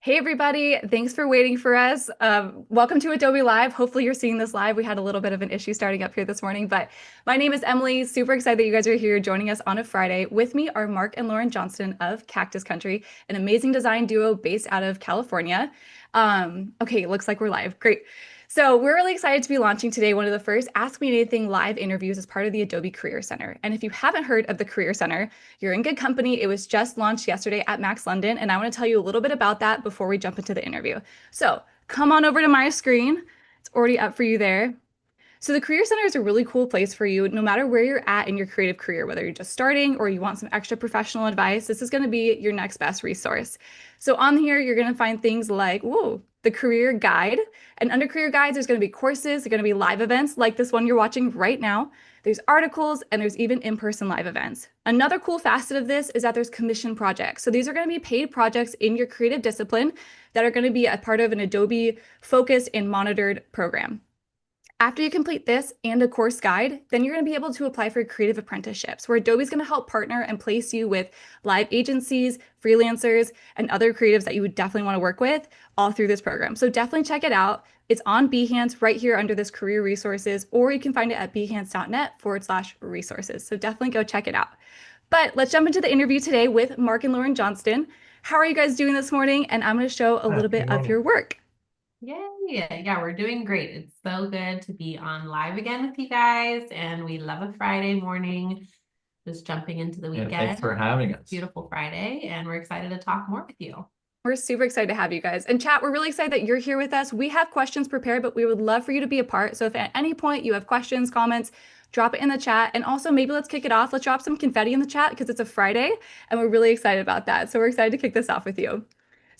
Hey everybody, thanks for waiting for us. Welcome to Adobe Live. Hopefully you're seeing this live. We had a little bit of an issue starting up here this morning, but my name is Emily. Super excited that you guys are here joining us on a Friday. With me are Mark and Lauren Johnston of Cactus Country, an amazing design duo based out of California. Okay, looks like we're live. Great. So we're really excited to be launching today one of the first Ask Me Anything live interviews as part of the Adobe Career Center. And if you haven't heard of the Career Center, you're in good company. It was just launched yesterday at Max London, and I want to tell you a little bit about that before we jump into the interview. So come on over to my screen. It's already up for you there. So the Career Center is a really cool place for you, no matter where you're at in your creative career, whether you're just starting or you want some extra professional advice, this is going to be your next best resource. So on here, you're going to find things like, whoa, the career guide. And under career guides, there's going to be courses, there's going to be live events like this one you're watching right now. There's articles and there's even in-person live events. Another cool facet of this is that there's commission projects. So these are going to be paid projects in your creative discipline that are going to be a part of an Adobe focused and monitored program. After you complete this and a course guide, then you're going to be able to apply for creative apprenticeships, where Adobe's going to help partner and place you with live agencies, freelancers, and other creatives that you would definitely want to work with all through this program. So definitely check it out. It's on Behance right here under this career resources, or you can find it at behance.net/resources. So definitely go check it out. But let's jump into the interview today with Mark and Lauren Johnston. How are you guys doing this morning? And I'm going to show a little bit of your work. Yay. Yeah, we're doing great. It's so good to be on live again with you guys, and we love a Friday morning, just jumping into the weekend. Thanks for having us. Beautiful Friday, and we're excited to talk more with you. We're super excited to have you guys. And chat, we're really excited that you're here with us. We have questions prepared, but we would love for you to be a part. So if at any point you have questions, comments, drop it in the chat. And also maybe let's kick it off. Let's drop some confetti in the chat because it's a Friday and we're really excited about that. So we're excited to kick this off with you.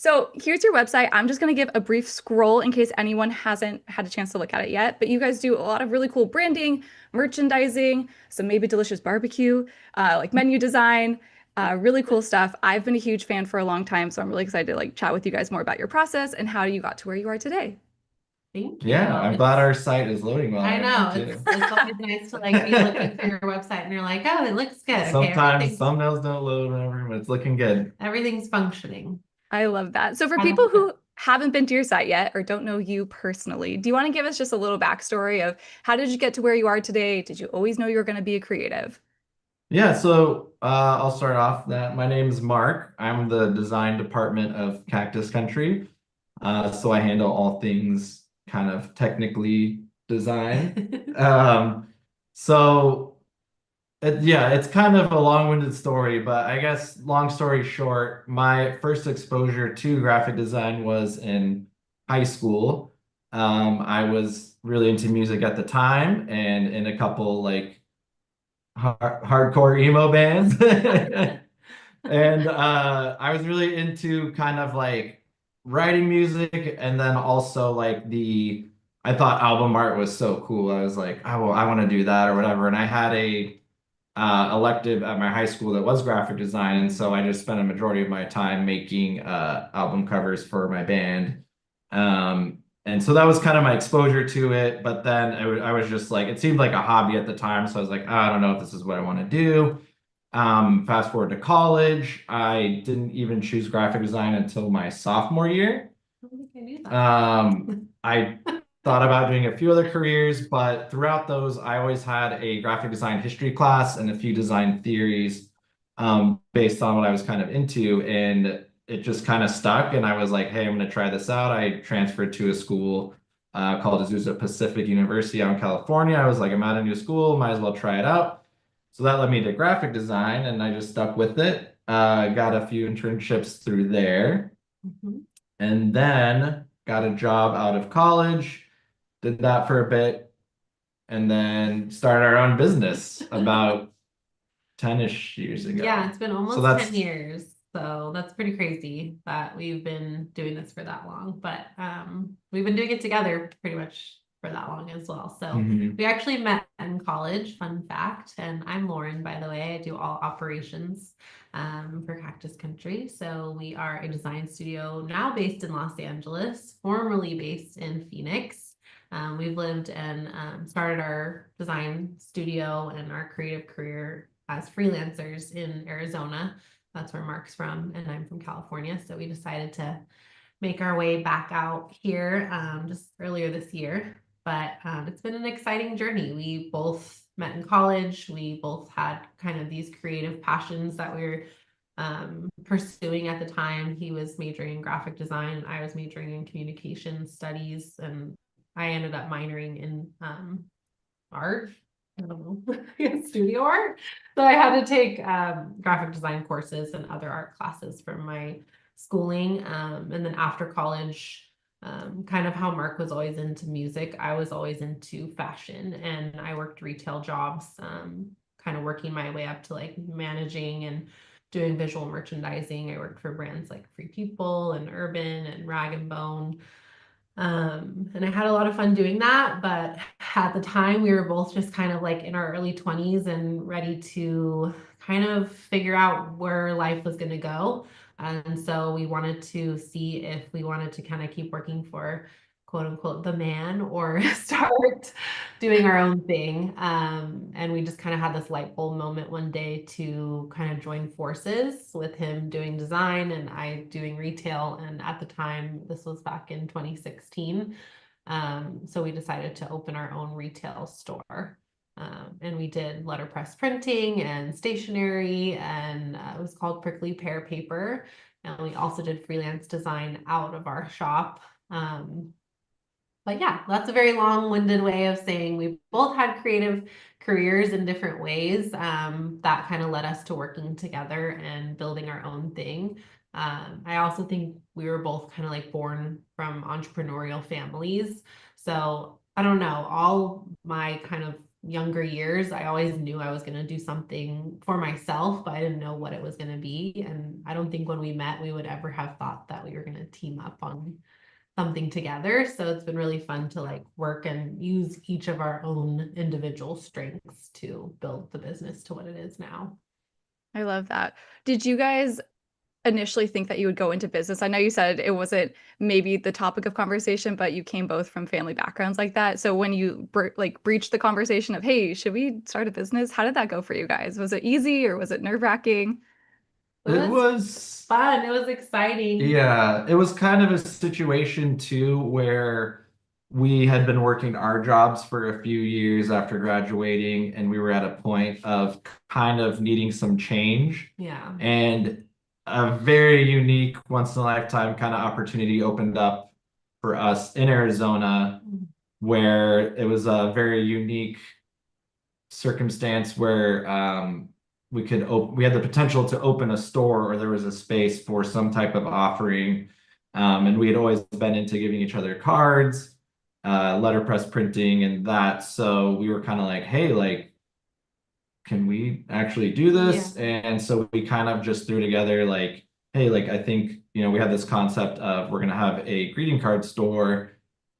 So here's your website. I'm just going to give a brief scroll in case anyone hasn't had a chance to look at it yet. But you guys do a lot of really cool branding, merchandising, some maybe delicious barbecue, like menu design, really cool stuff. I've been a huge fan for a long time, so I'm really excited to like chat with you guys more about your process and how you got to where you are today. Thank you. Yeah, I'm glad our site is loading well. I know. It's always nice to like be looking for your website and you're like, oh, it looks good. Sometimes thumbnails don't load, whatever, but it's looking good. Everything's functioning. I love that. So for people who haven't been to your site yet or don't know you personally, do you want to give us just a little backstory of how did you get to where you are today? Did you always know you were going to be a creative? Yeah, so I'll start off that. My name is Mark. I'm the design department of Cactus Country. So I handle all things kind of technically design. It's kind of a long-winded story, but I guess long story short, my first exposure to graphic design was in high school. I was really into music at the time and in a couple like hardcore emo bands. And I was really into kind of like writing music, and then also like I thought album art was so cool. I was like, I want to do that or whatever. And I had a elective at my high school that was graphic design, and so I just spent a majority of my time making album covers for my band. And so that was kind of my exposure to it. But then I was just like, it seemed like a hobby at the time, so I was like, I don't know if this is what I want to do. Fast forward to college, I didn't even choose graphic design until my sophomore year. I don't think I knew that. I thought about doing a few other careers, but throughout those, I always had a graphic design history class and a few design theories based on what I was kind of into, and it just kind of stuck. And I was like, hey, I'm going to try this out. I transferred to a school called Azusa Pacific University out in California. I was like, I'm at a new school, might as well try it out. So that led me to graphic design, and I just stuck with it. Got a few internships through there, and then got a job out of college. Did that for a bit, and then started our own business about 10-ish years ago. Yeah, it's been almost 10 years. So that's pretty crazy that we've been doing this for that long. But we've been doing it together pretty much for that long as well. So we actually met in college, fun fact. And I'm Lauren, by the way. I do all operations for Cactus Country. So we are a design studio now based in Los Angeles, formerly based in Phoenix. We've lived and started our design studio and our creative career as freelancers in Arizona. That's where Mark's from, and I'm from California. So we decided to make our way back out here just earlier this year. But it's been an exciting journey. We both met in college. We both had kind of these creative passions that we were pursuing at the time. He was majoring in graphic design. I was majoring in communication studies, and I ended up minoring in art. I don't know, studio art. So I had to take graphic design courses and other art classes from my schooling. And then after college, kind of how Mark was always into music, I was always into fashion, and I worked retail jobs, kind of working my way up to like managing and doing visual merchandising. I worked for brands like Free People and Urban and Rag and Bone. And I had a lot of fun doing that, but at the time we were both just kind of like in our early 20s and ready to kind of figure out where life was going to go. And so we wanted to see if we wanted to kind of keep working for quote unquote the man or start doing our own thing. And we just kind of had this light bulb moment one day to kind of join forces with him doing design and I doing retail. And at the time, this was back in 2016. So we decided to open our own retail store. And we did letterpress printing and stationery, and it was called Prickly Pear Paper. And we also did freelance design out of our shop. But yeah, that's a very long-winded way of saying we both had creative careers in different ways that kind of led us to working together and building our own thing. I also think we were both kind of like born from entrepreneurial families. So I don't know, all my kind of younger years, I always knew I was going to do something for myself, but I didn't know what it was going to be. And I don't think when we met, we would ever have thought that we were going to team up on something together. So it's been really fun to like work and use each of our own individual strengths to build the business to what it is now. I love that. Did you guys initially think that you would go into business? I know you said it wasn't maybe the topic of conversation, but you came both from family backgrounds like that. So when you breached the conversation of, hey, should we start a business? How did that go for you guys? Was it easy or was it nerve-wracking? It was fun. It was exciting. Yeah, it was kind of a situation too where we had been working our jobs for a few years after graduating, and we were at a point of kind of needing some change. Yeah. And a very unique, once in a lifetime kind of opportunity opened up for us in Arizona, where it was a very unique circumstance where we had the potential to open a store, or there was a space for some type of offering. And we had always been into giving each other cards, letterpress printing and that. So we were kind of like, hey, like, can we actually do this? Yeah. And so we kind of just threw together like, hey, like, I think, we had this concept of we're going to have a greeting card store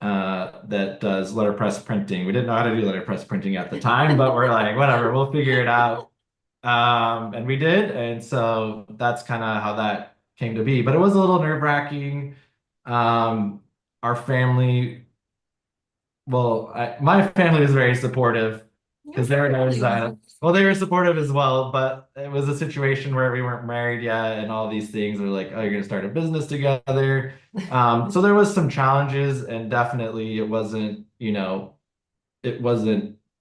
that does letterpress printing. We didn't know how to do letterpress printing at the time, but we're like, whatever, we'll figure it out. And we did. And so that's kind of how that came to be. But it was a little nerve-wracking. Our family, my family was very supportive because they were supportive as well, but it was a situation where we weren't married yet and all these things. We're like, oh, you're gonna start a business together. So there was some challenges, and definitely it wasn't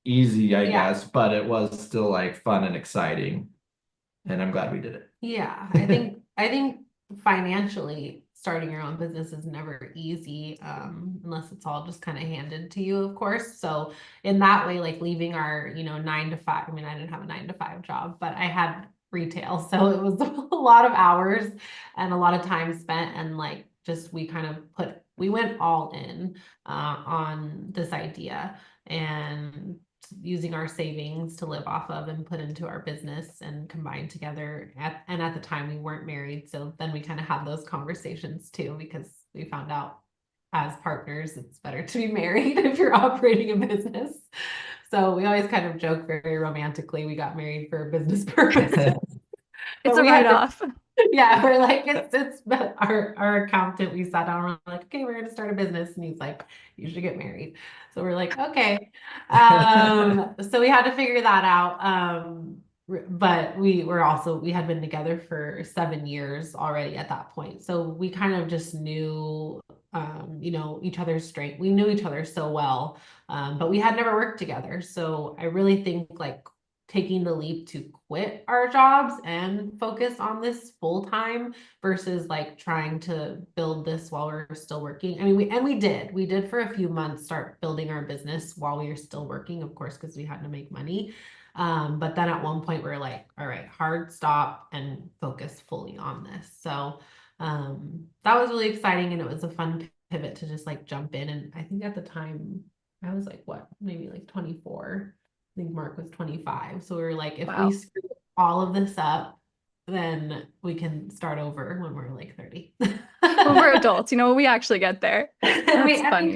easy, I guess, but it was still like fun and exciting. And I'm glad we did it. Yeah, I think financially starting your own business is never easy, unless it's all just kind of handed to you, of course. So in that way, like leaving our, 9 to 5, I mean, I didn't have a 9 to 5 job, but I had retail. So it was a lot of hours and a lot of time spent. And like, just, we went all in, on this idea and using our savings to live off of and put into our business and combine together. And at the time we weren't married. So then we kind of had those conversations too, because we found out as partners, it's better to be married if you're operating a business. So we always kind of joke very romantically, we got married for business purposes. It's a write-off. Yeah, we're like, it's our accountant, we sat down and we're like, okay, we're gonna start a business. And he's like, you should get married. So we're like, okay. So we had to figure that out. but we had been together for 7 years already at that point. So we kind of just knew, each other's strength. We knew each other so well, but we had never worked together. So I really think like taking the leap to quit our jobs and focus on this full time versus like trying to build this while we're still working. I mean, we did for a few months start building our business while we were still working, of course, because we had to make money. But then at one point we were like, all right, hard stop and focus fully on this. So that was really exciting, and it was a fun pivot to just like jump in. And I think at the time I was like, what, maybe like 24. I think Mark was 25. So we were like, if we Wow. screw all of this up, then we can start over when we're like 30. When we're adults, we actually get there. That's funny.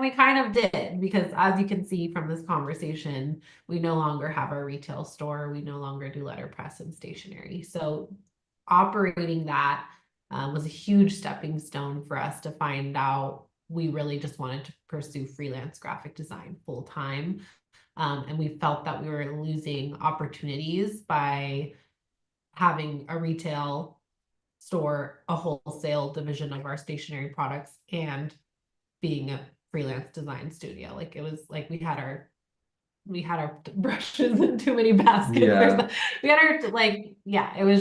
We kind of did, because as you can see from this conversation, we no longer have our retail store. We no longer do letterpress and stationery. So operating that was a huge stepping stone for us to find out we really just wanted to pursue freelance graphic design full time. And we felt that we were losing opportunities by having a retail store, a wholesale division of our stationery products, and being a freelance design studio. Like it was like we had our brushes in too many baskets. Yeah. We had our it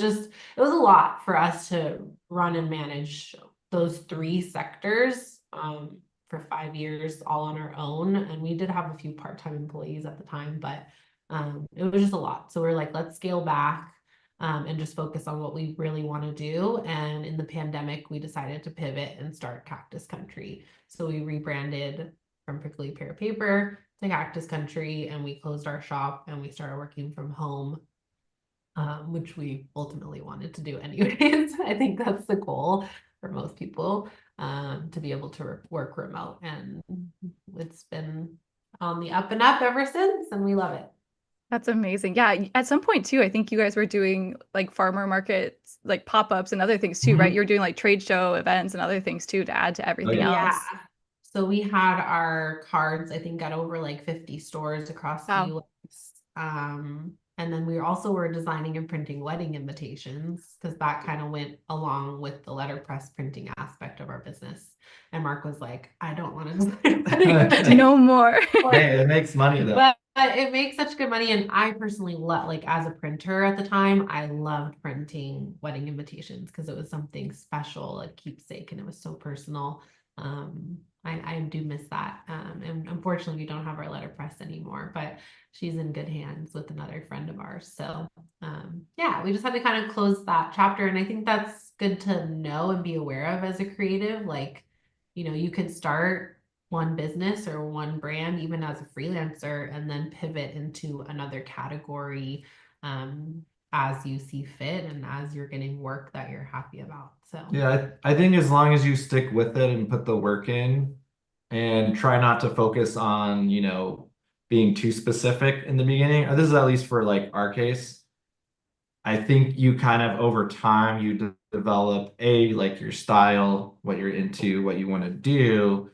was a lot for us to run and manage those three sectors for 5 years all on our own. And we did have a few part-time employees at the time, but it was just a lot. So we're like, let's scale back and just focus on what we really want to do. And in the pandemic, we decided to pivot and start Cactus Country. So we rebranded from Prickly Pear Paper to Cactus Country, and we closed our shop and we started working from home, which we ultimately wanted to do anyways. I think that's the goal for most people, to be able to work remote, and it's been on the up and up ever since, and we love it. That's amazing. Yeah, at some point too, I think you guys were doing like farmer markets, like pop-ups and other things too, right? Mhm. You're doing like trade show events and other things too to add to Oh, everything yeah. Yeah. else. So we had our cards, I think, at over like 50 stores across the Wow. US. And then we also were designing and printing wedding invitations, because that kind of went along with the letterpress printing aspect of our business. And Mark was like, I don't want to design wedding invitations. No more. Hey, it makes money though. But it makes such good money. And I personally love, like, as a printer at the time, I loved printing wedding invitations because it was something special, a keepsake, and it was so personal. I do miss that. And unfortunately, we don't have our letterpress anymore, but she's in good hands with another friend of ours. So, yeah, we just had to kind of close that chapter. And I think that's good to know and be aware of as a creative. Like, you can start one business or one brand, even as a freelancer, and then pivot into another category, as you see fit and as you're getting work that you're happy about. So, Yeah, I think as long as you stick with it and put the work in and try not to focus on, being too specific in the beginning. This is at least for like our case. I think you kind of over time you develop like your style, what you're into, what you want to do,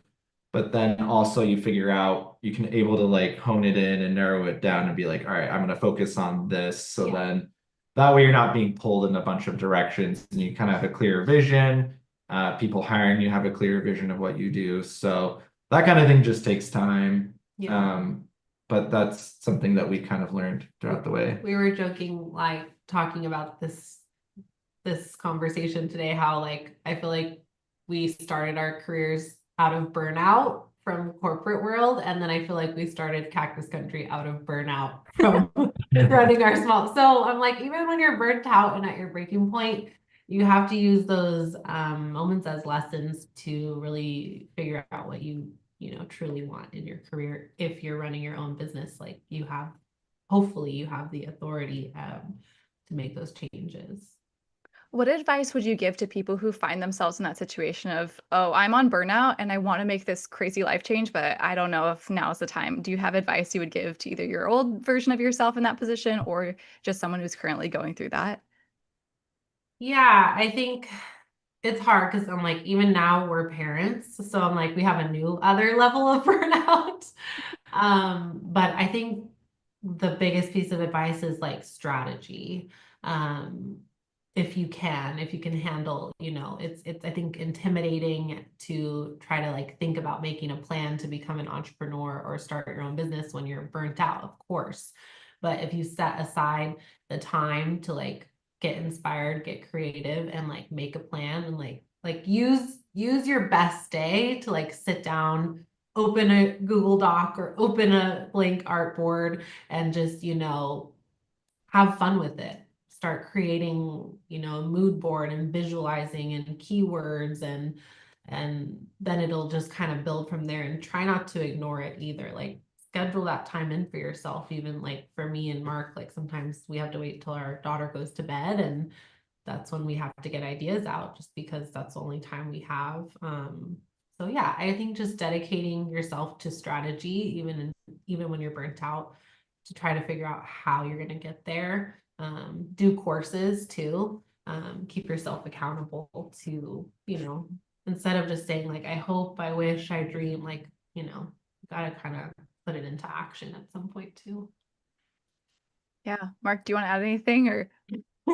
but then also you figure out you can able to like hone it in and narrow it down and be like, all right, I'm going to focus on this. So yeah. then that way you're not being pulled in a bunch of directions and you kind of have a clear vision. People hiring you have a clear vision of what you do. So that kind of thing just takes time. Yeah. But that's something that we kind of learned throughout the way. We were joking, like talking about this conversation today, how like I feel like we started our careers out of burnout from corporate world, and then I feel like we started Cactus Country out of burnout from running our small. So I'm like, even when you're burnt out and at your breaking point, you have to use those moments as lessons to really figure out what you truly want in your career. If you're running your own business, like hopefully you have the authority to make those changes. What advice would you give to people who find themselves in that situation of, oh, I'm on burnout and I want to make this crazy life change, but I don't know if now's the time? Do you have advice you would give to either your old version of yourself in that position or just someone who's currently going through that? Yeah, I think it's hard because I'm like, even now we're parents, so I'm like, we have a new other level of burnout. But I think the biggest piece of advice is like strategy. Um, if you can handle, it's I think intimidating to try to like think about making a plan to become an entrepreneur or start your own business when you're burnt out, of course. But if you set aside the time to like get inspired, get creative, and like make a plan, and like use your best day to like sit down, open a Google Doc or open a blank artboard and just, have fun with it. Start creating, a mood board and visualizing and keywords, and then it'll just kind of build from there, and try not to ignore it either. Like schedule that time in for yourself. Even like for me and Mark, like sometimes we have to wait till our daughter goes to bed, and that's when we have to get ideas out, just because that's the only time we have. So yeah, I think just dedicating yourself to strategy, even when you're burnt out, to try to figure out how you're going to get there. Do courses too. Keep yourself accountable to, instead of just saying like, I hope, I wish, I dream, like, gotta kind of put it into action at some point too. Yeah. Mark, do you want to add anything or?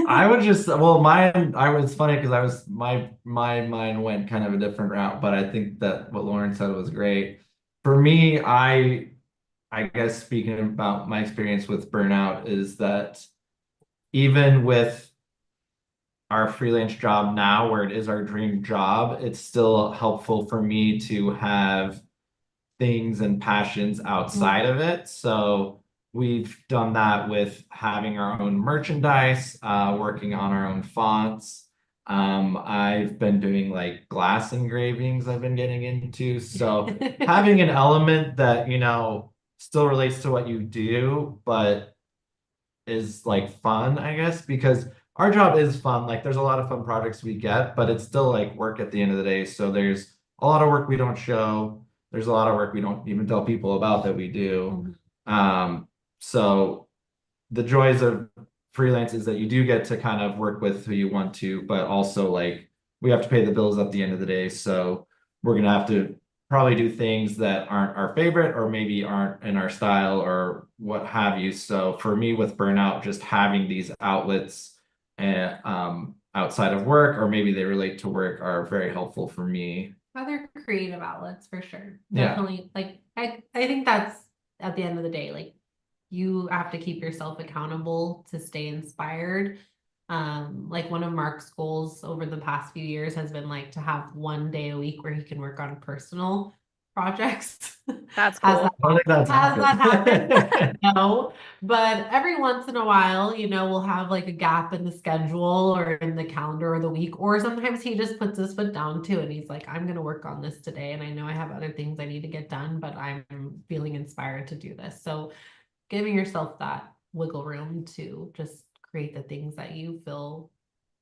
I would just, well, mine, I was funny because my mind went kind of a different route, but I think that what Lauren said was great. For me, I guess speaking about my experience with burnout is that even with our freelance job now, where it is our dream job, it's still helpful for me to have things and passions outside of it. So we've done that with having our own merchandise, working on our own fonts. I've been doing like glass engravings I've been getting into. So having an element that, still relates to what you do, but is like fun, I guess, because our job is fun. Like there's a lot of fun projects we get, but it's still like work at the end of the day. So there's a lot of work we don't show. There's a lot of work we don't even tell people about that we do. So the joys of freelance is that you do get to kind of work with who you want to, but also like we have to pay the bills at the end of the day. So we're gonna have to probably do things that aren't our favorite or maybe aren't in our style or what have you. So for me with burnout, just having these outlets and outside of work or maybe they relate to work are very helpful for me. Other creative outlets for sure. Yeah. Definitely. Like I think that's at the end of the day, like you have to keep yourself accountable to stay inspired. Like one of Mark's goals over the past few years has been like to have one day a week where he can work on personal projects. That's Has cool. I don't think that's has that happened. happened? No, but every once in a while, we'll have like a gap in the schedule or in the calendar or the week, or sometimes he just puts his foot down too, and he's like, I'm going to work on this today, and I know I have other things I need to get done, but I'm feeling inspired to do this. So giving yourself that wiggle room to just create the things that you feel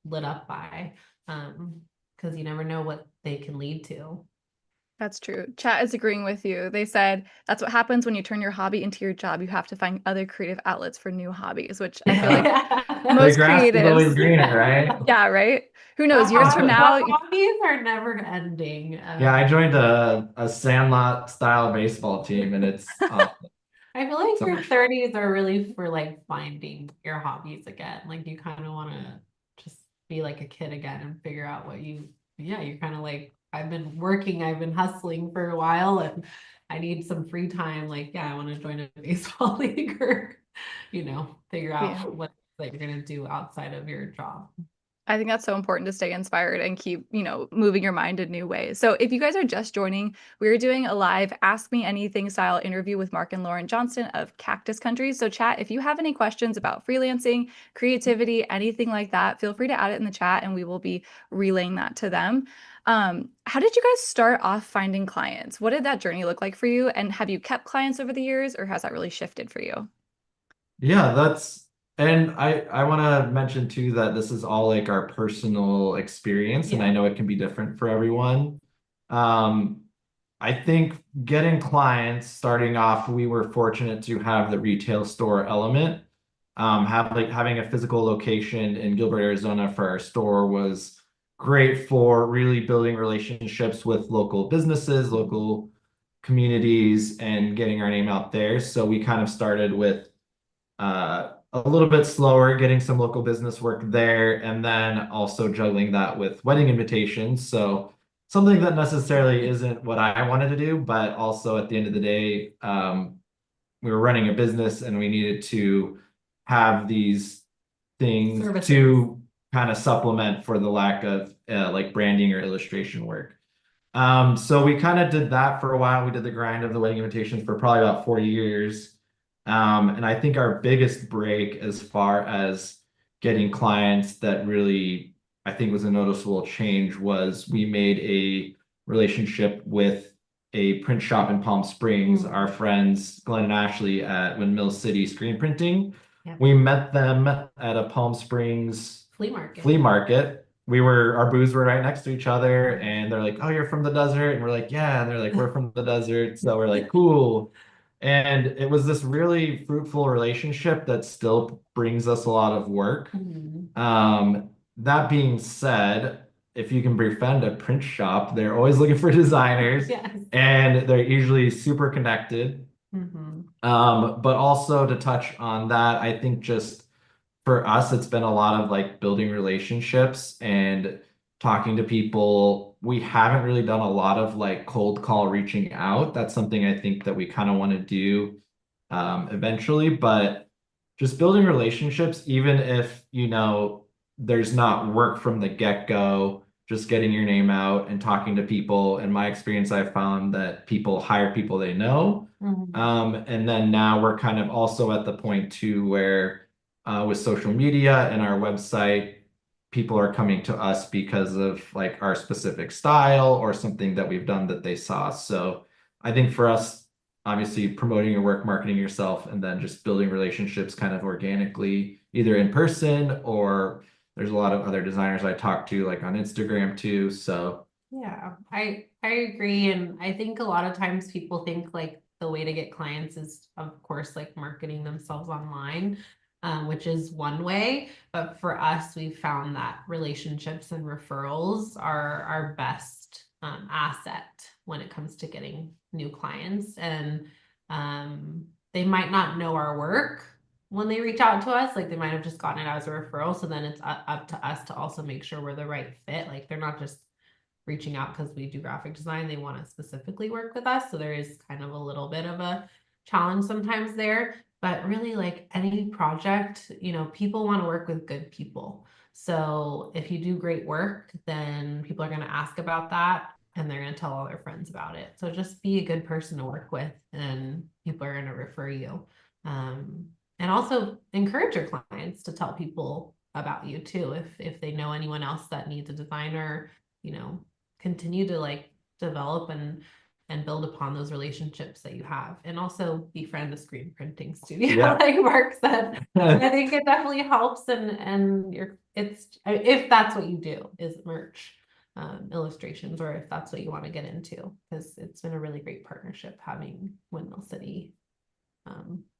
lit up by, because you never know what they can lead to. That's true. Chat is agreeing with you. They said that's what happens when you turn your hobby into your job. You have to find other creative outlets for new hobbies, which I feel like The most grass is always creatives. greener, right? Yeah, right? Who knows? Years from now, Hobbies are never ending. Yeah, I joined a Sandlot style baseball team and it's awesome. I feel like So your much 30s are really for like finding your hobbies again. Like you kind of want to just be like a kid again and figure out you're kind of like, I've been working, I've been hustling for a while and I need some free time. Like, yeah, I want to join a baseball league or, figure yeah. out what that you're going to do outside of your job. I think that's so important to stay inspired and keep, moving your mind in new ways. So if you guys are just joining, we're doing a live Ask Me Anything style interview with Mark and Lauren Johnston of Cactus Country. So chat, if you have any questions about freelancing, creativity, anything like that, feel free to add it in the chat and we will be relaying that to them. How did you guys start off finding clients? What did that journey look like for you? And have you kept clients over the years or has that really shifted for you? Yeah, and I want to mention too that this is all like our personal experience, and I know it can be different for everyone. Um, I think getting clients starting off, we were fortunate to have the retail store element. Having a physical location in Gilbert, Arizona for our store was great for really building relationships with local businesses, local communities, and getting our name out there. So we kind of started with a little bit slower getting some local business work there, and then also juggling that with wedding invitations. So something that necessarily isn't what I wanted to do, but also at the end of the day, we were running a business and we needed to have these things Services. to kind of supplement for the lack of like branding or illustration work. So we kind of did that for a while. We did the grind of the wedding invitations for probably about 4 years. And I think our biggest break as far as getting clients that really, I think was a noticeable change was we made a relationship with a print shop in Palm Springs, our friends Glenn and Ashley at Windmill City Screen Printing. Yep. We met them at a Palm Springs Flea market. Our booths were right next to each other, and they're like, "Oh, you're from the desert," and we're like, "Yeah," and they're like, "We're from the desert," so we're like, "Cool." And it was this really fruitful relationship that still brings us a lot of work. That being said, if you can befriend a print shop, they're always looking for designers, Yes. and they're usually super connected. But also to touch on that, I think just for us, it's been a lot of like building relationships and talking to people. We haven't really done a lot of like cold call reaching out. That's something I think that we kind of want to do eventually, but just building relationships, even if, there's not work from the get-go, just getting your name out and talking to people. In my experience, I've found that people hire people they know. And then now we're kind of also at the point too where with social media and our website, people are coming to us because of like our specific style or something that we've done that they saw. So I think for us, obviously promoting your work, marketing yourself, and then just building relationships kind of organically, either in person or there's a lot of other designers I talk to like on Instagram too. So yeah, I agree. And I think a lot of times people think like the way to get clients is of course like marketing themselves online, which is one way. But for us, we've found that relationships and referrals are our best asset when it comes to getting new clients. And they might not know our work when they reach out to us, like they might have just gotten it as a referral. So then it's up to us to also make sure we're the right fit. Like they're not just reaching out because we do graphic design, they want to specifically work with us. So there is kind of a little bit of a challenge sometimes there, but really like any project, people want to work with good people. So if you do great work, then people are going to ask about that and they're going to tell all their friends about it. So just be a good person to work with and people are going to refer you. And also encourage your clients to tell people about you too. If they know anyone else that needs a designer, continue to like develop and build upon those relationships that you have, and also befriend a screen printing studio like Mark said. I think it definitely helps, and if that's what you do is merch illustrations, or if that's what you want to get into, because it's been a really great partnership having Windmill City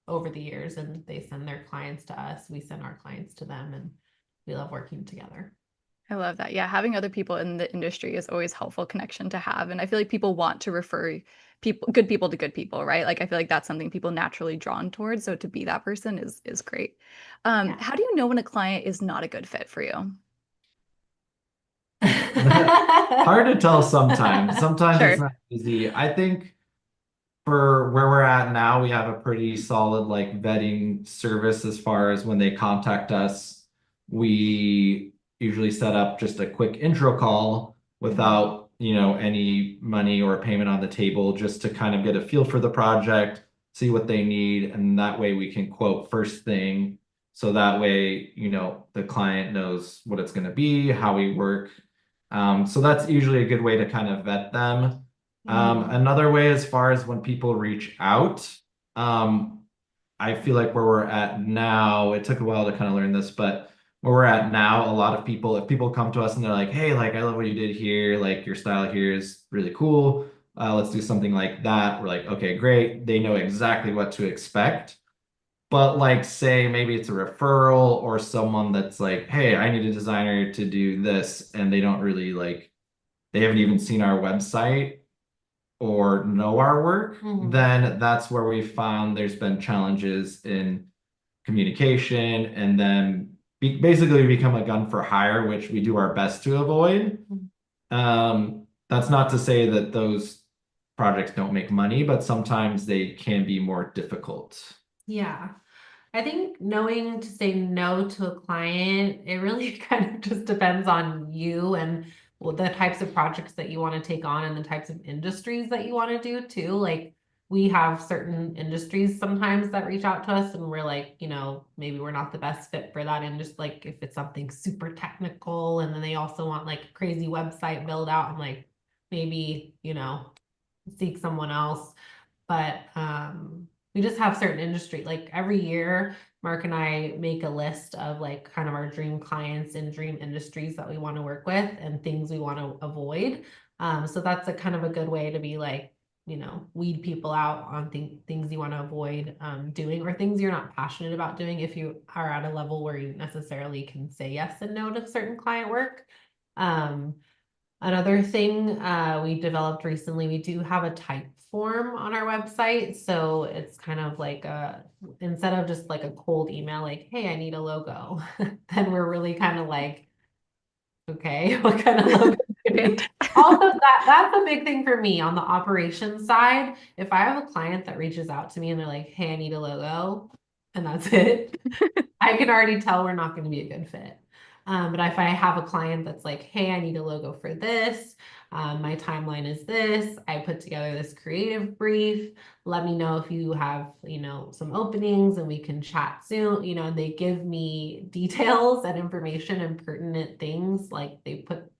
over the years, and they send their clients to us, we send our clients to them, and we love working together. I love that. Yeah, having other people in the industry is always helpful connection to have. And I feel like people want to refer good people to good people, right? Like I feel like that's something people naturally drawn towards. So to be that person is great. How do you know when a client is not a good fit for you? hard to tell sometimes. Sometimes Sure. it's not easy. I think for where we're at now, we have a pretty solid like vetting service as far as when they contact us. We usually set up just a quick intro call without, any money or payment on the table, just to kind of get a feel for the project, see what they need, and that way we can quote first thing. So that way, the client knows what it's going to be, how we work. So that's usually a good way to kind of vet them. Another way, as far as when people reach out, I feel like where we're at now, it took a while to kind of learn this, but where we're at now, a lot of people, if people come to us and they're like, "Hey, like I love what you did here, like your style here is really cool. Let's do something like that." We're like, "Okay, great." They know exactly what to expect. But like, say maybe it's a referral or someone that's like, "Hey, I need a designer to do this," and they don't really like, they haven't even seen our website or know our work, then that's where we found there's been challenges in communication, and then basically become a gun for hire, which we do our best to avoid. That's not to say that those projects don't make money, but sometimes they can be more difficult. Yeah. I think knowing to say no to a client, it really kind of just depends on you and the types of projects that you want to take on and the types of industries that you want to do too. Like we have certain industries sometimes that reach out to us and we're like, maybe we're not the best fit for that. And just like if it's something super technical and then they also want like a crazy website build out, I'm like, maybe, seek someone else. But we just have certain industry, like every year, Mark and I make a list of like kind of our dream clients and dream industries that we want to work with and things we want to avoid. So that's a kind of a good way to be like, weed people out on things you want to avoid doing or things you're not passionate about doing if you are at a level where you necessarily can say yes and no to certain client work. Another thing we developed recently, we do have a type form on our website. So it's kind of like instead of just like a cold email, like, hey, I need a logo, then we're really kind of like, okay, what kind of logo? Also, that's a big thing for me on the operations side. If I have a client that reaches out to me and they're like, hey, I need a logo, and that's it, I can already tell we're not going to be a good fit. But if I have a client that's like, hey, I need a logo for this, my timeline is this, I put together this creative brief, let me know if you have, some openings and we can chat soon, and they give me details and information and pertinent things, like they put,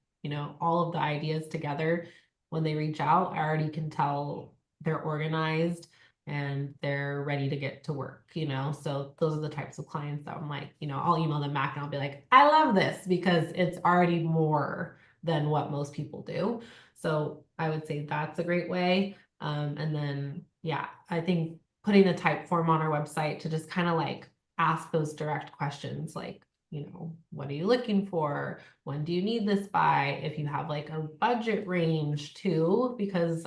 all of the ideas together when they reach out. I already can tell they're organized and they're ready to get to work, so those are the types of clients that I'm like, I'll email them back and I'll be like, I love this because it's already more than what most people do. So I would say that's a great way. And then, yeah, I think putting a type form on our website to just kind of like ask those direct questions, like, what are you looking for? When do you need this by? If you have like a budget range too, because,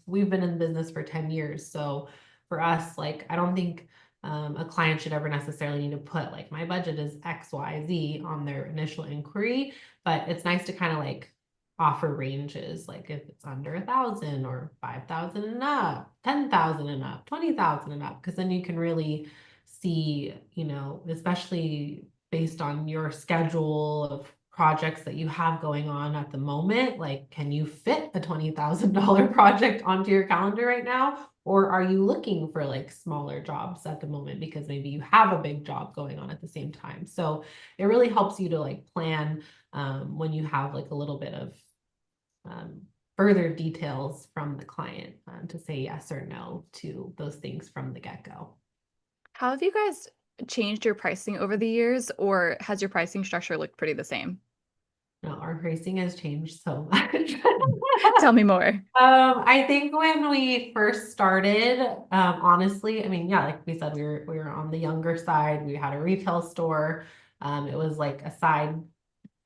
we've been in business for 10 years. So for us, like, I don't think a client should ever necessarily need to put like my budget is XYZ on their initial inquiry, but it's nice to kind of like offer ranges, like if it's under 1,000 or 5,000 and up, 10,000 and up, 20,000 and up, because then you can really see, especially based on your schedule of projects that you have going on at the moment, like can you fit a $20,000 project onto your calendar right now? Or are you looking for like smaller jobs at the moment because maybe you have a big job going on at the same time? So it really helps you to like plan when you have like a little bit of further details from the client to say yes or no to those things from the get-go. How have you guys changed your pricing over the years, or has your pricing structure looked pretty the same? No, our pricing has changed so much. Tell me more. I think when we first started, honestly, I mean, yeah, like we said, we were on the younger side. We had a retail store. It was like a side,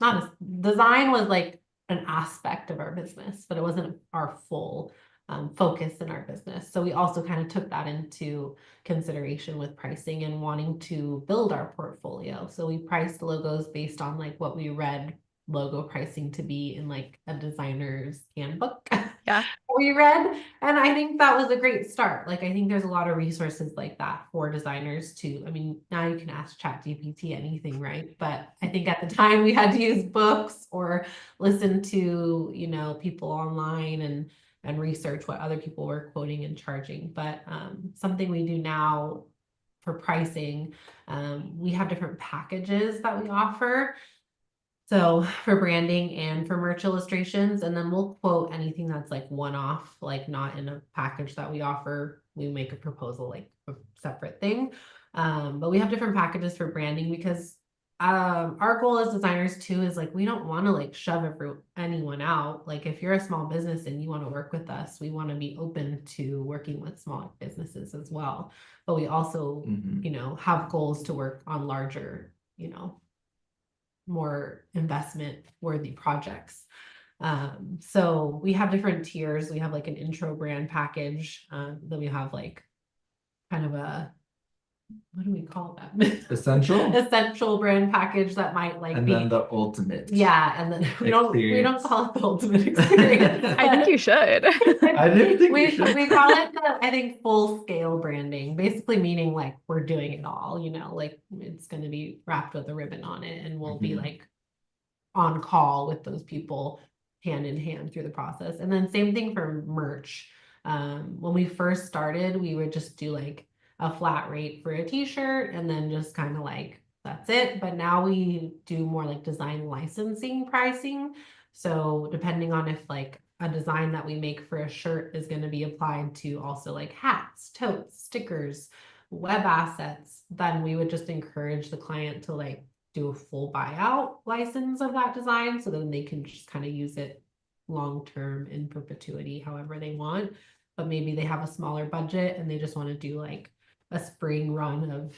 not a design was like an aspect of our business, but it wasn't our full focus in our business. So we also kind of took that into consideration with pricing and wanting to build our portfolio. So we priced logos based on like what we read logo pricing to be in like a designer's handbook. Yeah. We read, and I think that was a great start. Like I think there's a lot of resources like that for designers too. I mean, now you can ask ChatGPT anything, right? But I think at the time we had to use books or listen to, people online and research what other people were quoting and charging. But something we do now for pricing, we have different packages that we offer. So for branding and for merch illustrations, and then we'll quote anything that's like one-off, like not in a package that we offer. We make a proposal like a separate thing. But we have different packages for branding because our goal as designers too is like we don't want to like shove anyone out. Like if you're a small business and you want to work with us, we want to be open to working with small businesses as well. But we also, have goals to work on larger, more investment worthy projects. So we have different tiers. We have like an intro brand package. Then we have like kind of a what do we call that? Essential? Essential brand package that might like And be, then the ultimate. yeah, and then we don't Experience. call it the ultimate experience. I think you should. I do think we you should. we call it the, I think, full scale branding, basically meaning like we're doing it all, you know, like it's going to be wrapped with a ribbon on it, and we'll be like on call with those people hand in hand through the process. And then same thing for merch. When we first started, we would just do like a flat rate for a t-shirt and then just kind of like that's it. But now we do more like design licensing pricing. So depending on if like a design that we make for a shirt is going to be applied to also like hats, totes, stickers, web assets, then we would just encourage the client to like do a full buyout license of that design, so then they can just kind of use it long term in perpetuity however they want. But maybe they have a smaller budget and they just want to do like a spring run of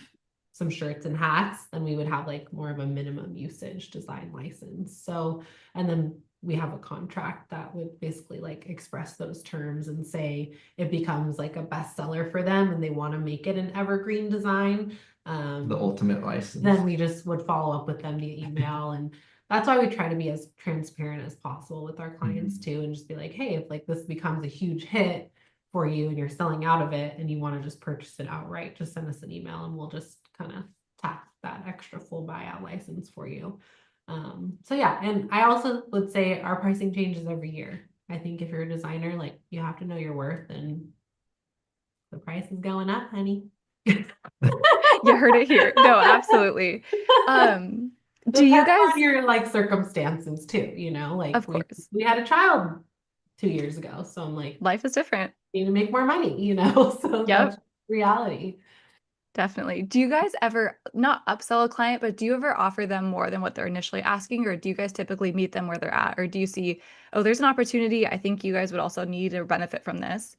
some shirts and hats, then we would have like more of a minimum usage design license. So, and then we have a contract that would basically like express those terms and say it becomes like a bestseller for them and they want to make it an evergreen design. The ultimate license. Then we just would follow up with them via email. And that's why we try to be as transparent as possible with our clients too, and just be like, hey, if like this becomes a huge hit for you and you're selling out of it and you want to just purchase it outright, just send us an email and we'll just kind of tap that extra full buyout license for you. So yeah, and I also would say our pricing changes every year. I think if you're a designer, like you have to know your worth, and the price is going up, honey. You heard it here. No, absolutely. Do you Depends guys, on your like circumstances too, you know, like of course, we had a child 2 years ago, so I'm like, life is different. need to make more money, you know, so Yep, that's reality. definitely. Do you guys ever not upsell a client, but do you ever offer them more than what they're initially asking, or do you guys typically meet them where they're at, or do you see, oh, there's an opportunity, I think you guys would also need or benefit from this?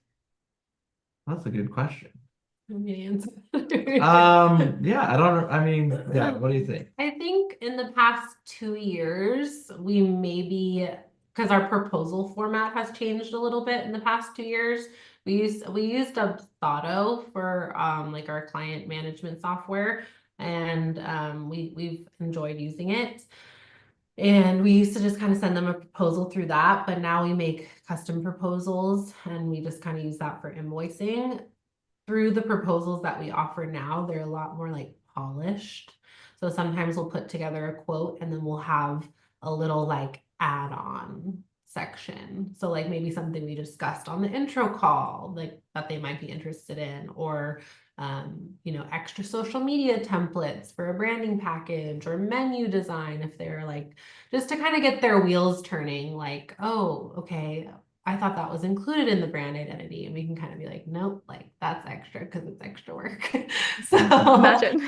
That's a good question. Millions. Yeah, I don't know. I mean, yeah, what do you think? I think in the past 2 years, we maybe, because our proposal format has changed a little bit in the past 2 years. We used a Thotto for like our client management software, and we've enjoyed using it. And we used to just kind of send them a proposal through that, but now we make custom proposals and we just kind of use that for invoicing. Through the proposals that we offer now, they're a lot more like polished. So sometimes we'll put together a quote and then we'll have a little like add-on section. So like maybe something we discussed on the intro call, like that they might be interested in, or you know, extra social media templates for a branding package, or menu design if they're like, just to kind of get their wheels turning, like, oh, okay, I thought that was included in the brand identity, and we can kind of be like, nope, like that's extra because it's extra work. So, Imagine.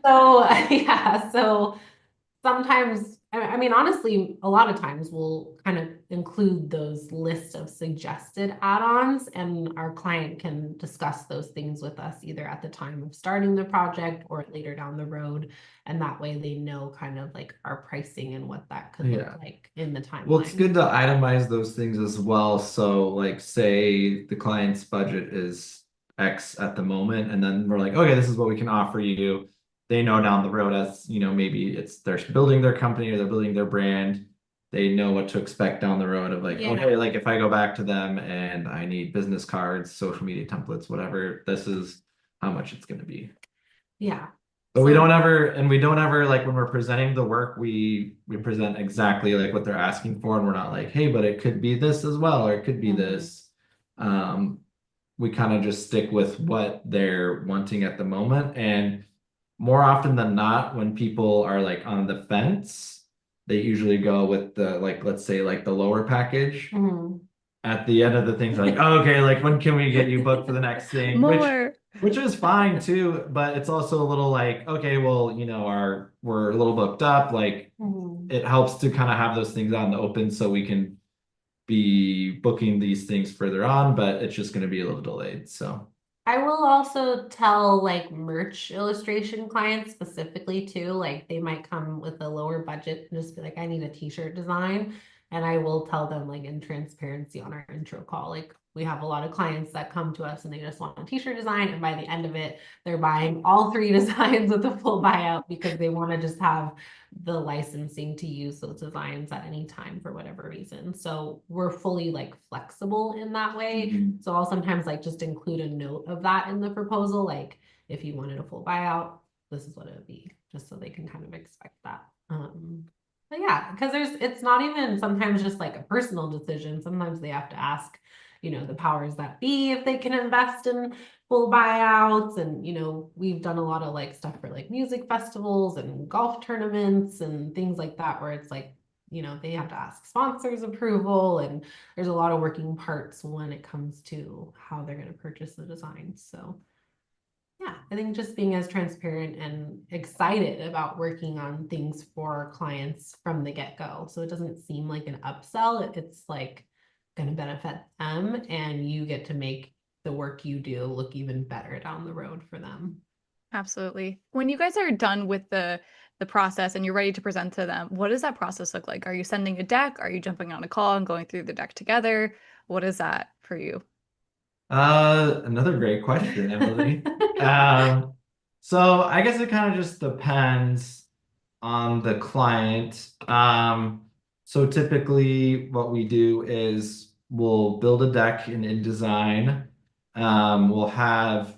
so yeah, so sometimes, I mean, honestly, a lot of times we'll kind of include those lists of suggested add-ons, and our client can discuss those things with us either at the time of starting the project or later down the road. And that way they know kind of like our pricing and what that could look like in the timeline. Well, it's good to itemize those things as well. So like say the client's budget is X at the moment, and then we're like, okay, this is what we can offer you. They know down the road, as you know, maybe it's they're building their company or they're building their brand. They know what to expect down the road of like, okay, like if I go back to them and I need business cards, social media templates, whatever, this is how much it's going to be. Yeah. But we don't ever like when we're presenting the work, we present exactly like what they're asking for, and we're not like, hey, but it could be this as well, or it could be this. We kind of just stick with what they're wanting at the moment. And more often than not, when people are like on the fence, they usually go with the like, let's say like the lower package. At the end of the things, like, oh, okay, like when can we get you booked for the next thing? More. Which is fine too, but it's also a little like, okay, well, you know, we're a little booked up. Like it helps to kind of have those things out in the open so we can be booking these things further on, but it's just going to be a little delayed. So I will also tell like merch illustration clients specifically too, like they might come with a lower budget and just be like, I need a t-shirt design. And I will tell them like in transparency on our intro call, like we have a lot of clients that come to us and they just want a t-shirt design, and by the end of it, they're buying all 3 designs with a full buyout because they want to just have the licensing to use those designs at any time for whatever reason. So we're fully like flexible in that way. So I'll sometimes like just include a note of that in the proposal, like if you wanted a full buyout, this is what it would be, just so they can kind of expect that. But yeah, because it's not even sometimes just like a personal decision. Sometimes they have to ask, you know, the powers that be if they can invest in full buyouts. And, you know, we've done a lot of like stuff for like music festivals and golf tournaments and things like that, where it's like, you know, they have to ask sponsors approval, and there's a lot of working parts when it comes to how they're going to purchase the design. So yeah, I think just being as transparent and excited about working on things for clients from the get-go. So it doesn't seem like an upsell. It's like going to benefit them, and you get to make the work you do look even better down the road for them. Absolutely. When you guys are done with the process and you're ready to present to them, what does that process look like? Are you sending a deck? Are you jumping on a call and going through the deck together? What is that for you? Another great question, Emily. So I guess it kind of just depends on the client. So typically what we do is we'll build a deck in InDesign. We'll have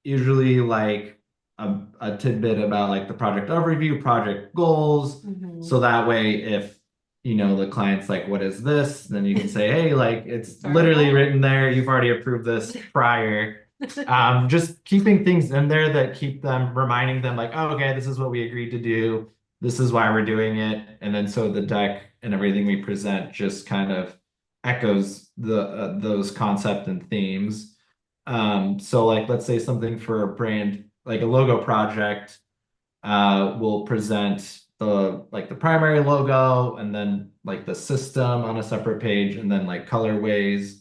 usually like a tidbit about like the project overview, project goals. So that way, if you know the client's like, what is this? Then you can say, hey, like it's literally written there. You've already approved this prior. Just keeping things in there that keep them, reminding them like, oh, okay, this is what we agreed to do. This is why we're doing it. And then so the deck and everything we present just kind of echoes the those concept and themes. So like let's say something for a brand, like a logo project, we'll present the primary logo and then like the system on a separate page, and then like colorways,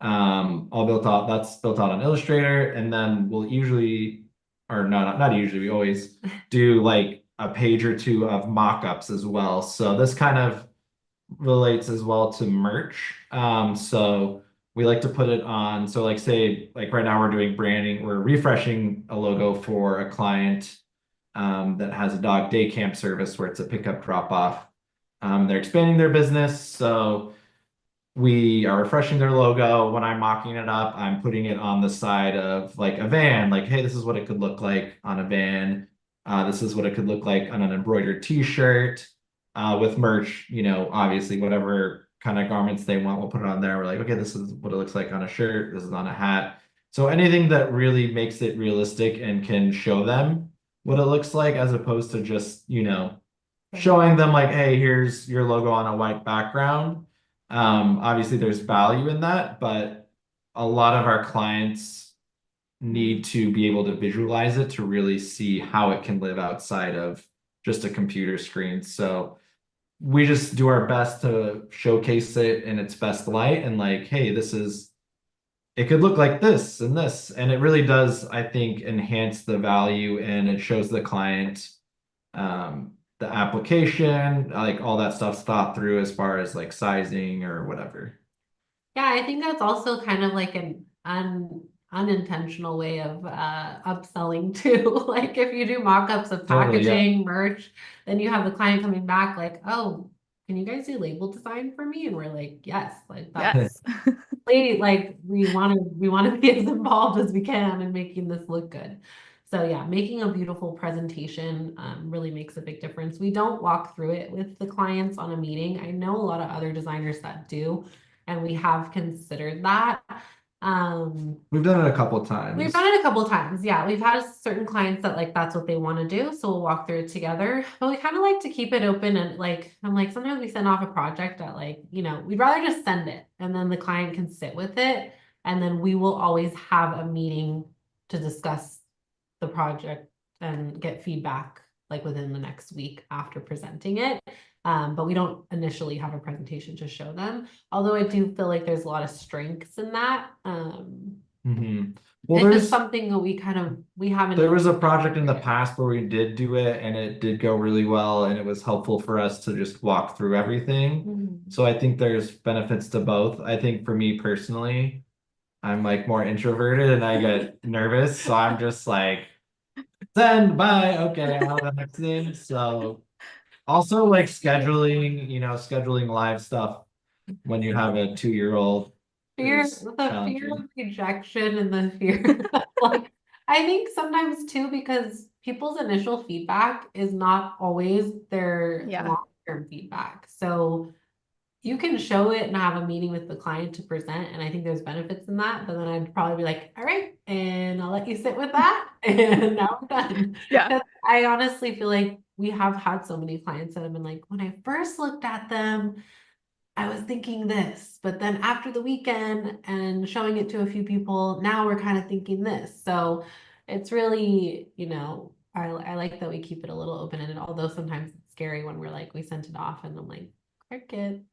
all built out. That's built out on Illustrator, and then we'll usually, or not usually, we always do like a page or two of mock-ups as well. So this kind of relates as well to merch. So we like to put it on. So like say like right now we're doing branding, we're refreshing a logo for a client that has a dog day camp service where it's a pickup drop off. They're expanding their business, so we are refreshing their logo. When I'm mocking it up, I'm putting it on the side of like a van, like, hey, this is what it could look like on a van. This is what it could look like on an embroidered t-shirt. With merch, you know, obviously whatever kind of garments they want, we'll put it on there. We're like, okay, this is what it looks like on a shirt. This is on a hat. So anything that really makes it realistic and can show them what it looks like, as opposed to just, you know, showing them like, hey, here's your logo on a white background. Obviously there's value in that, but a lot of our clients need to be able to visualize it to really see how it can live outside of just a computer screen. So we just do our best to showcase it in its best light, and like, hey, it could look like this and this. And it really does, I think, enhance the value, and it shows the client the application, like all that stuff's thought through as far as like sizing or whatever. Yeah, I think that's also kind of like an unintentional way of upselling too. Like if you do mock-ups of Totally, yeah. packaging, merch, then you have the client coming back like, oh, can you guys do label design for me? And we're like, yes, like that's Yes. like we want to be as involved as we can in making this look good. So yeah, making a beautiful presentation really makes a big difference. We don't walk through it with the clients on a meeting. I know a lot of other designers that do, and we have considered that. We've done it a couple times. We've done it a couple times. Yeah, we've had certain clients that like that's what they want to do, so we'll walk through it together. But we kind of like to keep it open, and like I'm like sometimes we send off a project that like, you know, we'd rather just send it and then the client can sit with it, and then we will always have a meeting to discuss the project and get feedback like within the next week after presenting it. But we don't initially have a presentation to show them. Although I do feel like there's a lot of strengths in that. Well, It's just something that we haven't there was a done project in the before. past where we did do it and it did go really well and it was helpful for us to just walk through everything. Mhm. So I think there's benefits to both. I think for me personally, I'm like more introverted and I get nervous. So I'm just like, send, bye, okay, on the next thing. So also like scheduling, scheduling live stuff when you have a 2-year-old is The fear challenging. of rejection and the fear of, like, I think sometimes too, because people's initial feedback is not always their Yeah. long-term feedback. So you can show it and have a meeting with the client to present, and I think there's benefits in that, but then I'd probably be like, all right, and I'll let you sit with that, and now we're done. Yeah. 'Cause I honestly feel like we have had so many clients that have been like, when I first looked at them, I was thinking this, but then after the weekend and showing it to a few people, now we're kind of thinking this. So it's really, I like that we keep it a little open-ended, although sometimes it's scary when we're like, we sent it off and I'm like, crickets.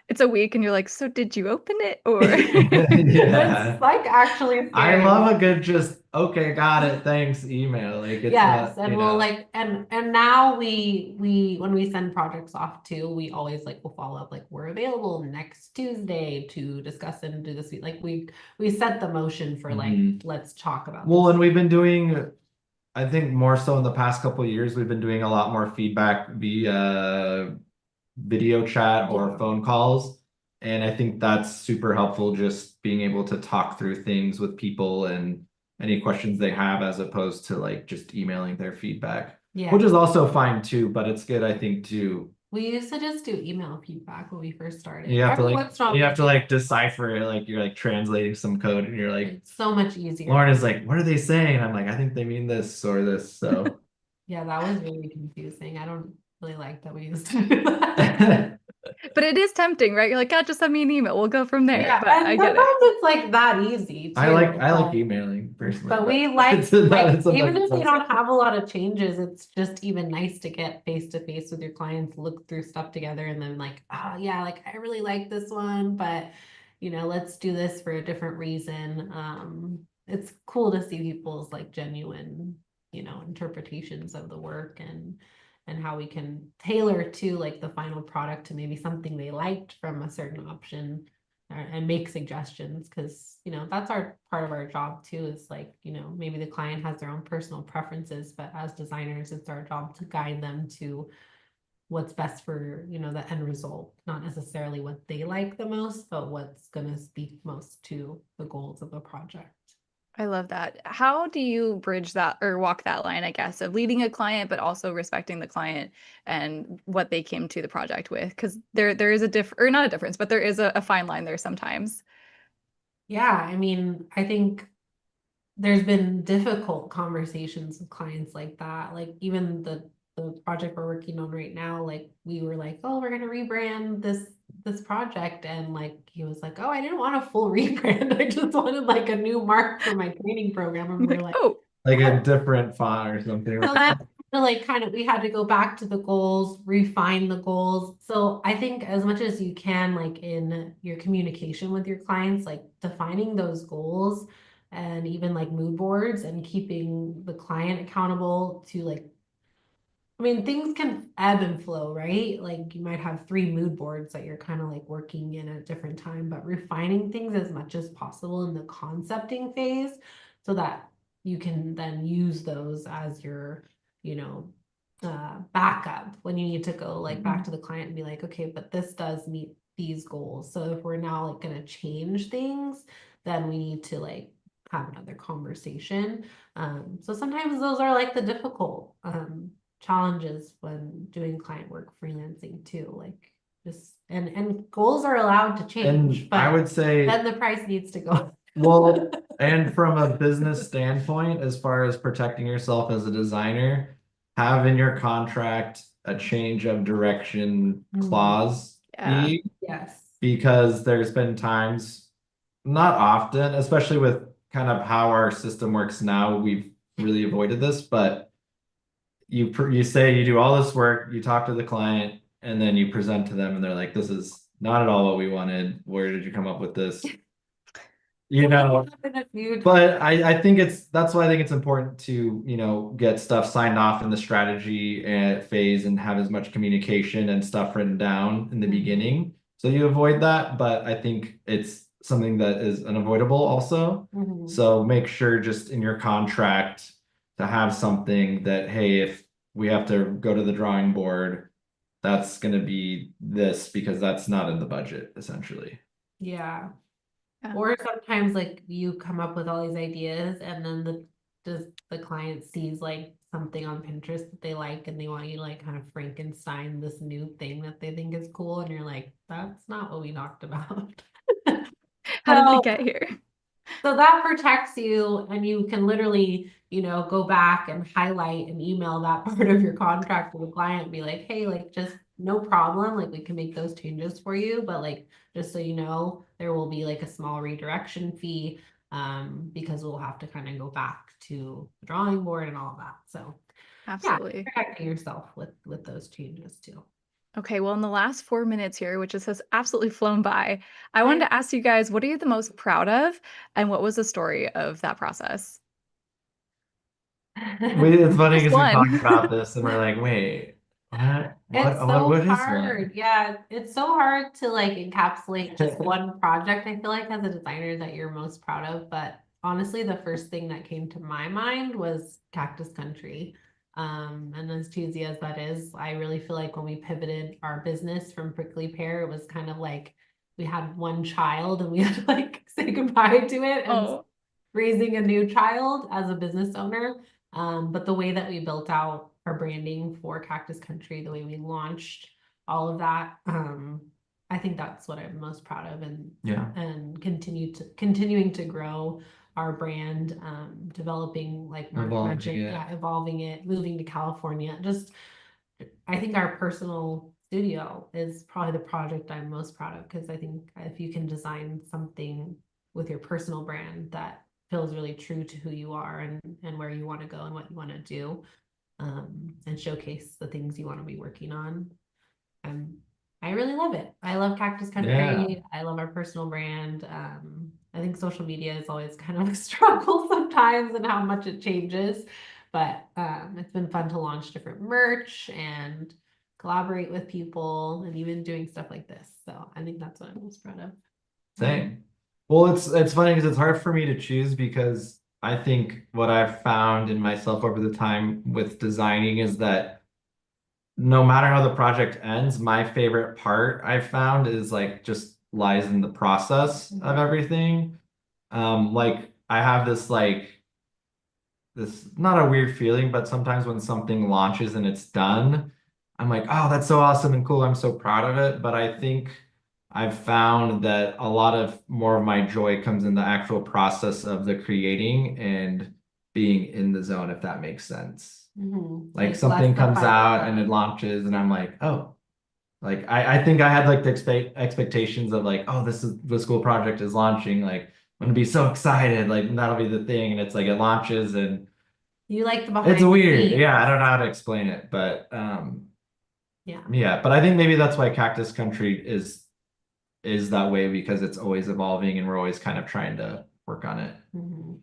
It's a week and you're like, so did you open it or It's Yeah. like actually I scary. love a good just, okay, got it, thanks email. Like it's Yes, not, and we'll like, and now we when we send projects off too, we always like will follow up like, we're available next Tuesday to discuss and do this. Like we set the motion for like, let's talk about well, this. and we've been doing, I think more so in the past couple of years, we've been doing a lot more feedback via video chat or phone calls. And I think that's super helpful, just being able to talk through things with people and any questions they have as opposed to like just emailing their feedback, Yeah, which is also fine too, but it's good, I think, to we used to just do email feedback when we first started. you have to Every like once in a while, you have to like decipher it, like you're like translating some code and you're like, it's so much easier. Lauren is like, what are they saying? I'm like, I think they mean this or this. So Yeah, that was really confusing. I don't really like that we used to do that. but it is tempting, right? You're like, God, just send me an email. We'll go from there. Yeah, But I and get it. sometimes it's like that easy I too. like emailing personally, But but we like sometimes even if it's they also don't have a lot of changes, it's just even nice to get face to face with your clients, look through stuff together, and then like, oh yeah, like I really like this one, but let's do this for a different reason. It's cool to see people's like genuine, interpretations of the work and how we can tailor to like the final product to maybe something they liked from a certain option and make suggestions because that's our part of our job too is like maybe the client has their own personal preferences, but as designers it's our job to guide them to what's best for the end result, not necessarily what they like the most, but what's going to speak most to the goals of the project. I love that. How do you bridge that or walk that line, I guess, of leading a client, but also respecting the client and what they came to the project with? Because there is a or not a difference, but there is a fine line there sometimes. Yeah, I mean, I think there's been difficult conversations with clients like that. Like even the project we're working on right now, like we were like, oh, we're gonna rebrand this project, and like he was like, oh, I didn't want a full rebrand. I just wanted like a new mark for my training program, and I'm we're like, like, oh, like a different font or something. so then like kind of we had to go back to the goals, refine the goals. So I think as much as you can, like in your communication with your clients, like defining those goals and even like mood boards and keeping the client accountable to like, I mean, things can ebb and flow, right? Like you might have 3 mood boards that you're kind of like working in at a different time, but refining things as much as possible in the concepting phase so that you can then use those as your, you know, backup when you need to go like back to the client and be like, okay, but this does meet these goals. So if we're now like going to change things, then we need to like have another conversation. So sometimes those are like the difficult challenges when doing client work freelancing too, like just and goals are allowed to change, And but I would say, then the price needs to go. well, and from a business standpoint, as far as protecting yourself as a designer, have in your contract a change of direction clause yeah. be, Yes. because there's been times, not often, especially with kind of how our system works now, we've really avoided this, but you say you do all this work, you talk to the client, and then you present to them, and they're like, "This is not at all what we wanted. Where did you come up with this?" you know, In a few but I think that's why I think it's important to, get stuff signed off in the strategy phase and have as much communication and stuff written down in the beginning. So you avoid that, but I think it's something that is unavoidable also. Mhm. So make sure just in your contract to have something that, hey, if we have to go to the drawing board, that's going to be this because that's not in the budget, essentially. Yeah. Yeah. Or sometimes like you come up with all these ideas and then the client sees like something on Pinterest that they like and they want you to like kind of Frankenstein this new thing that they think is cool and you're like, that's not what we talked about. How did we So get here? so that protects you and you can literally, go back and highlight and email that part of your contract to the client and be like, hey, like just no problem. Like we can make those changes for you. But like just so you know, there will be like a small redirection fee because we'll have to kind of go back to the drawing board and all of that. So yeah, Absolutely. protecting yourself with those changes too. Okay, well, in the last 4 minutes here, which just has absolutely flown by, I wanted to ask you guys, what are you the most proud of, and what was the story of that process? It's funny Just because we talked one. about this and we're like, wait, what, It's what, what, so what is hard. one? Yeah, it's so hard to like encapsulate just one project, I feel like, as a designer that you're most proud of. But honestly, the first thing that came to my mind was Cactus Country. And as cheesy as that is, I really feel like when we pivoted our business from Prickly Pear, it was kind of like we had one child and we had to like say goodbye to it and Oh, raising a new child as a business owner. But the way that we built out our branding for Cactus Country, the way we launched all of that, I think that's what I'm most proud of Yeah, and continuing to grow our brand, developing like Mark evolving mentioned, it. yeah, evolving it, moving to California. Just I think our personal studio is probably the project I'm most proud of because I think if you can design something with your personal brand that feels really true to who you are and where you want to go and what you want to do, and showcase the things you want to be working on. Um, I really love it. I love Cactus Yeah. Country. I love our personal brand. I think social media is always kind of a struggle sometimes and how much it changes, but it's been fun to launch different merch and collaborate with people and even doing stuff like this. So I think that's what I'm most proud of. Same. Well, it's funny because it's hard for me to choose because I think what I've found in myself over the time with designing is that no matter how the project ends, my favorite part I've found is like just lies in the process of everything. Like I have this not a weird feeling, but sometimes when something launches and it's done, I'm like, oh, that's so awesome and cool. I'm so proud of it. But I think I've found that a lot of more of my joy comes in the actual process of the creating and being in the zone, if that makes sense. Like Like less something the comes part. out and it launches, and I'm like, oh, like I think I had like the expectations of like, oh, this school project is launching. Like I'm gonna be so excited, like that'll be the thing. And it's like it launches and You like the it's behind the weird. scenes. Yeah, I don't know how to explain it, but Yeah. yeah, but I think maybe that's why Cactus Country is that way because it's always evolving and we're always kind of trying to work on it. Mhm.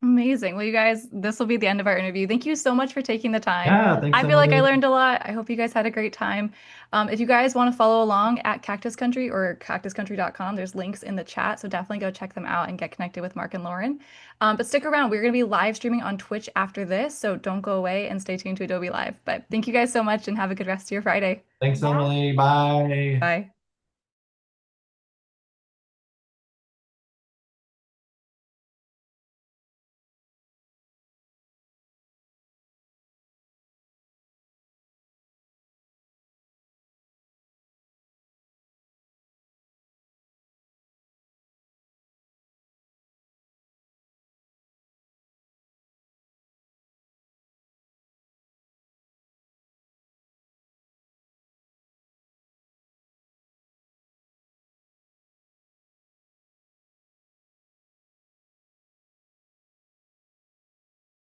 amazing. Well, you guys, this will be the end of our interview. Thank you so much for taking the time. Yeah, thanks, I feel like I Emily. learned a lot. I hope you guys had a great time. If you guys want to follow along at Cactus Country or cactuscountry.com, there's links in the chat. So definitely go check them out and get connected with Mark and Lauren. But stick around. We're going to be live streaming on Twitch after this. So don't go away and stay tuned to Adobe Live. But thank you guys so much and have a good rest of your Friday. Thanks, Emily. Bye. Bye.